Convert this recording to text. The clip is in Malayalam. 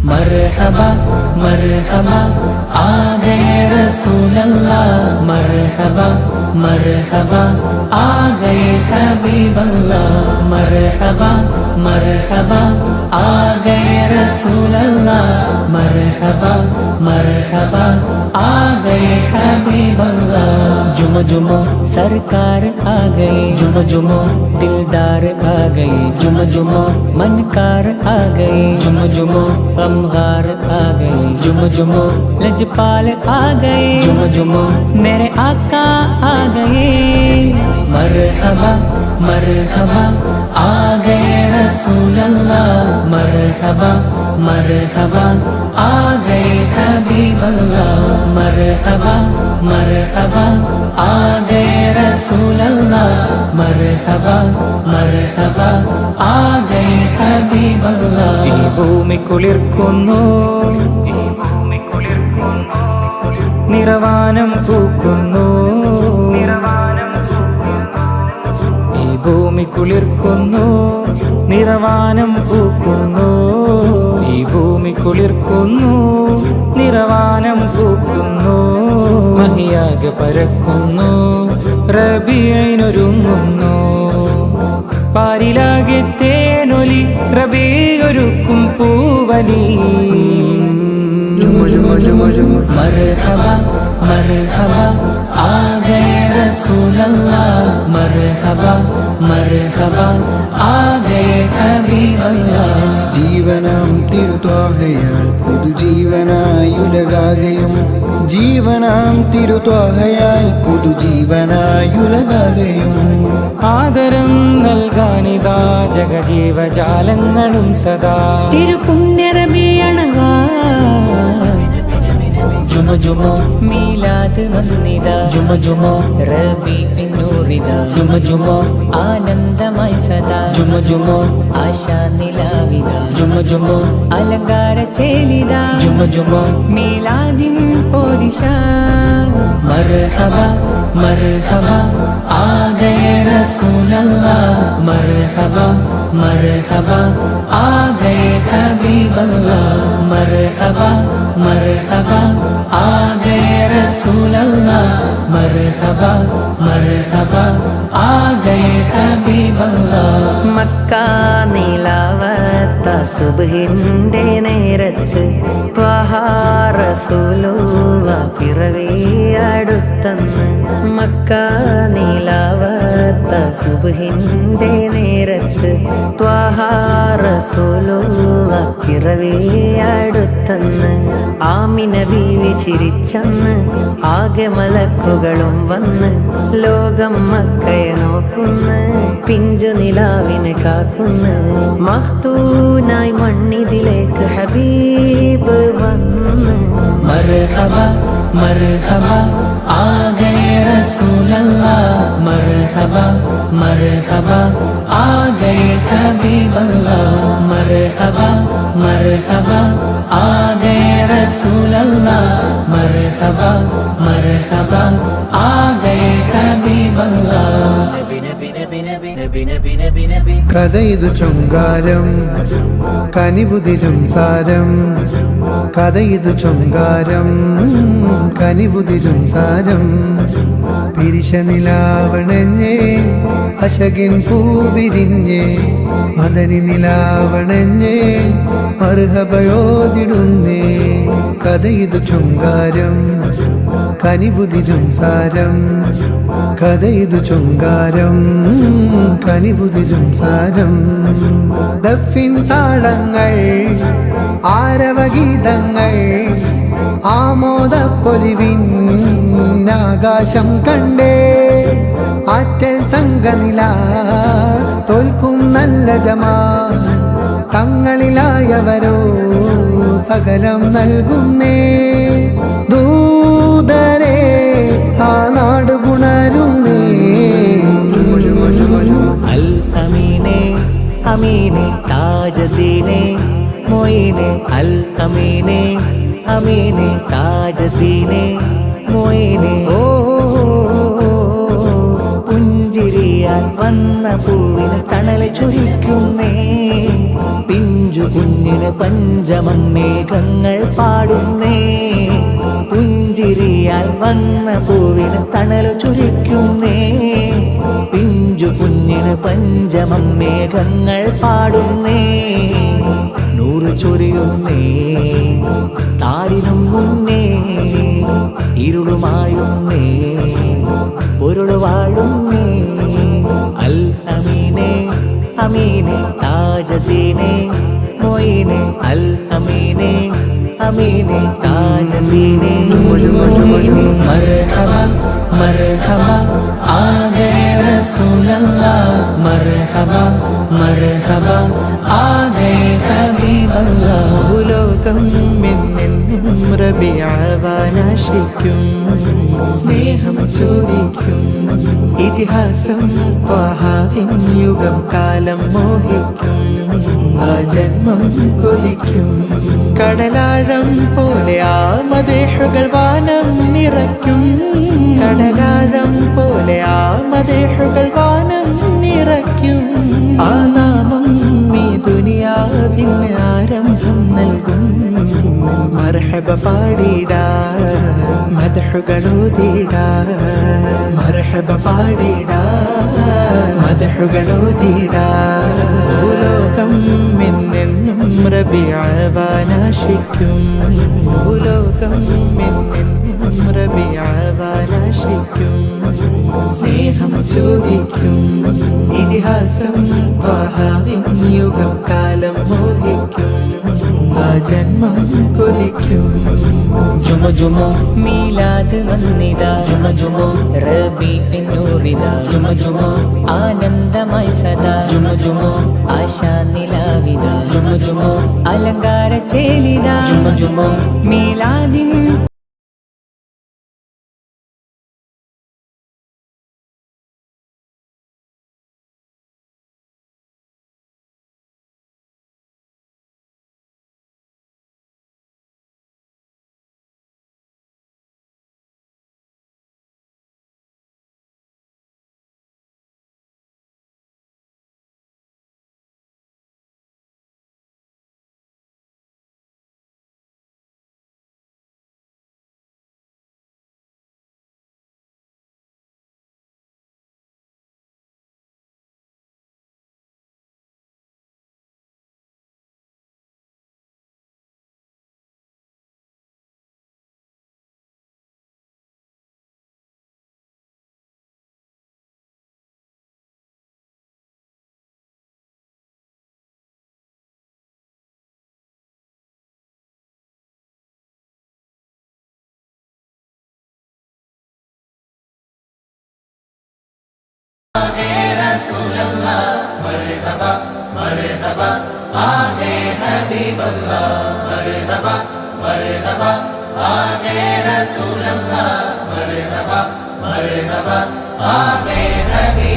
मरहबा मरहबा आ गए रसूल अल्लाह, मरहबा मरहबा आ गए हबीब अल्लाह, मरहबा मरहबा आ गए रसूल अल्लाह, मरहबा मरहबा आ गए हबीब अल्लाह। जुम जुम सरकार आ गए, जुम जुम दिलदार आ गए, जुम जुम मनकार आ गए, जुम जुम गमगार आ गए, जुम जुम लजपाल आ गए, जुम जुम मेरे आका आ गए। मरहबा मरहबा आ गए रसूल अल्लाह, मरहबा मरहबा आ गए हबीब अल्लाह, मरहबा मरहबा आ गए रसूल अल्लाह, मरहबा मरहबा आ गए हबीब अल्लाह। ഈ ഭൂമി കുളിർക്കുന്നു, നിറവാനം പൂക്കുന്നു, ഈ ഭൂമി കുളിർക്കുന്നു, നിറവാനം പൂക്കുന്നു, ഈ ഭൂമി കുളിർക്കുന്നു, നിറവാനം പൂക്കുന്നു, മഹിയാകെ പരക്കുന്നു, റബീഇനൊരുങ്ങുന്നു, പാരിലാകെ തേനൊലി റബീഒരുക്കും പൂവനി। मरहबा मरहबा आ गए रसूल अल्लाह, मरहबा मरहबा आ गए हबीब अल्लाह। ജീവനാം തിരുത്വാഹയാൽ പുതുജീവനായുലകാകയും, ജീവനാം തിരുത്വാഹയാൽ പുതുജീവനായുലകാകയും, ആദരം നൽകാനിതാ ജഗജീവജാലങ്ങളും സദാ തിരുപുണ്യറബിയണവാ। ജുമ ജുമ മീലാദ് വന്നിതാ, ജുമ ജുമ റബീഇന്നൂറിതാ, ജുമ ജുമ ആനന്ദമായി സദാ, ജുമ ജുമ ആശാ നിലാവിതാ, ജുമ ജുമ അലങ്കാര ചേലിതാ, ജുമ ജുമ മീലാദിൻ പോദിശ। മർഹബാ മർഹബാ ആ ഗए रसूल अल्लाह, मरहबा मरहबा आ गए हबीब अल्लाह, मरहबा मरहबा आ गए रसूल अल्लाह, मरहबा मरहबा आ गए हबीब अल्लाह। മക്ക നിലാവത്ത സുബ്ഹിന്റെ നേരത്ത് ത്വഹ റസൂലുള്ള പിറവി അടുത്തന്ന്, മക്ക നിലാവത്ത സുബ്ഹിന്റെ നേരത്ത് ത്വഹ റസൂലുള്ള പിറവി അടുത്തന്ന്, ആമിന ബീവി ചിരിച്ചന്ന്, ആകെ മലക്കുകളും വന്ന്, ലോകം മക്കയെ നോക്കുന്ന്, പിഞ്ചു നിലാവിനെ കാക്കുന്ന്, മഖ്തൂനായി മണ്ണിതിലേക്ക് ഹബീബ് വന്ന്। मरहबा मरहबा आ गए रसूल अल्लाह, मरहबा मरहबा आ गए हबीब अल्लाह, मरहबा मरहबा आ गए रसूल अल्लाह, मरहबा मरहबा आ गए हबीब अल्लाह। കഥയിതു ചൊങ്കാരം കനിവുതിരും സാരം, കഥയിതു ചൊങ്കാരം കനിവുതിരും സാരം, പിരിശനിലാവണഞ്ഞേ അശകിൻ പൂവിരിഞ്ഞേ, മദനി നിലാവണഞ്ഞേ മർഹബയോതിടുന്നേ, കഥയിതു ചൊങ്കാരം കനിവുതിരും സാരം, കഥയിതു ചൊങ്കാരം കനിവുതിരും സാരം, ദഫിൻ താളങ്ങൾ ആരവഗീതങ്ങൾ ആമോദപ്പൊലിവിൻ ആകാശം കണ്ടേ, ആറ്റൽ തങ്കനില തോൽക്കും നല്ല ജമാൽ, തങ്ങളിലായവരോ സകലം നൽകുന്നേ, ദൂതരെ ആ നാട് പുണരുന്നേ। അൽ അമീനെ അമീനെ താജദീനെ മൊയിനെ, അൽ അമീനെ അമീനെ താജദീനെ മൊയിനെ, ഓ പുഞ്ച പുഞ്ചിരിയാൽ വന്ന പൂവിന് തണല് ചൊരിക്കുന്നേ പിഞ്ചു കുഞ്ഞിന് പഞ്ചമം മേഘങ്ങൾ പാടുന്നേ പുഞ്ചിരിയാൽ വന്ന പൂവിന് തണല് ചൊരിക്കുന്നേ പിഞ്ചു കുഞ്ഞിന് പഞ്ചമം മേഘങ്ങൾ പാടുന്നേ നൂറ് ചൊരിയുന്നേ താരിനും മുന്നേ ഇരുളുമായുന്നേ പൊരുള് വാഴുന്നേ അൽ അമീനെ അമീനെ താജദീനെ മൊയിനെ അൽ അമീനെ അമീനെ താജദീനെ മർഹബ മർഹബ ആഗേ റസൂലല്ലാഹ് മർഹബ മർഹബ ആഗേ ഹബീബല്ലാഹ് ഭൂലോകം എന്നെന്നും റബിഅവാനാശിക്കും സ്നേഹം ചോദിക്കും ഇതിഹാസം ത്വഹാവിൻ യുഗം കാലം മോഹിക്കും ആ ജന്മം കൊതിക്കും കടലാഴം പോലെ ആ മദേഹുകൾ വാനം നിറയ്ക്കും കടലാഴം പോലെ ആ മദേഹുകൾ വാനം നിറയ്ക്കും ആ നാമം ഈ ദുനിയാവിന് ആരംഭം നൽകും മർഹബ പാടിടാ മദ്ഹുകളോതിടാ മർഹബ പാടിടാ മദ്ഹുകളോതിടാ ഭൂലോകം എന്നെന്നും റബിഅവാനാശിക്കും ഭൂലോകം എന്നെന്നും റബിഅവാനാശിക്കും സ്നേഹം ചോദിക്കും ഇതിഹാസം ത്വഹാവിൻ യുഗം കാലം മോഹിക്കും ആ ജന്മം കൊതിക്കും ജുമ ജുമ മീലാദ് വന്നിതാ ജുമ ജുമ റബീഉന്നൂറിതാ ജുമ ജുമ ആനന്ദമായി സദാ ജുമ ജുമ ആശാ നിലാവിതാ ജുമ ജുമ അലങ്കാര ചേലിതാ ജുമ ജുമ മീലാദിൻ रसूलल्लाह मरहबा मरहबा आगे हबीब